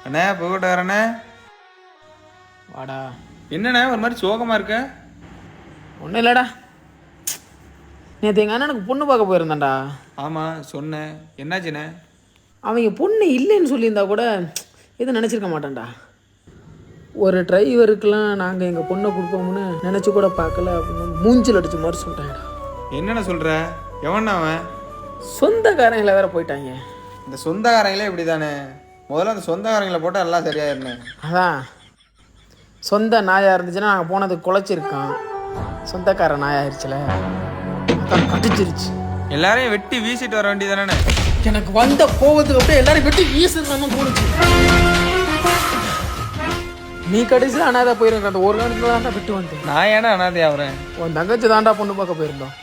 அண்ணே புகட்டாரண்ணே. வாடா. என்னண்ணே ஒரு மாதிரி சோகமாக இருக்க? ஒன்றும் இல்லைடா, நேற்று எங்கள் அண்ணனுக்கு பொண்ணு பார்க்க போயிருந்தான்டா. ஆமாம் சொன்னேன், என்னாச்சுண்ணே? அவங்க பொண்ணு இல்லைன்னு சொல்லியிருந்தா கூட எதுவும் நினச்சிருக்க மாட்டான்டா. ஒரு டிரைவருக்கெலாம் நாங்கள் எங்கள் பொண்ணை கொடுப்போம்னு நினச்சி கூட பார்க்கல அப்படின்னு மூஞ்சில் அடிச்ச மாதிரி சொல்லிட்டாங்கடா. என்னென்ன சொல்கிற? எவன்ண்ணா அவன்? சொந்தக்காரங்களை வேற போயிட்டாங்க. இந்த சொந்தக்காரங்களே இப்படி தானே. முதல்ல அந்த சொந்தக்காரங்களை போட்டால் எல்லாம் சரியாயிருந்தேன். அதான் சொந்த நாயாக இருந்துச்சுன்னா நாங்கள் போனதுக்கு குலைச்சிருக்கோம். சொந்தக்கார நாயாயிருச்சுல, கடிச்சிருச்சு. எல்லாரையும் வெட்டி வீசிட்டு வர வேண்டியதானே? எனக்கு வந்த கோபத்துக்கு அப்படியே எல்லாரும் வெட்டி வீசுன்னு போணுச்சு. நீ கடைசியில் அனாதை போயிருக்க. அந்த ஒரு காலத்துல தான்டா விட்டு வந்தேன். நான் ஏன்னா அனாதை ஆகிறேன்? உன் தங்கச்சி தாண்டா பொண்ணு பார்க்க போயிருந்தோம்.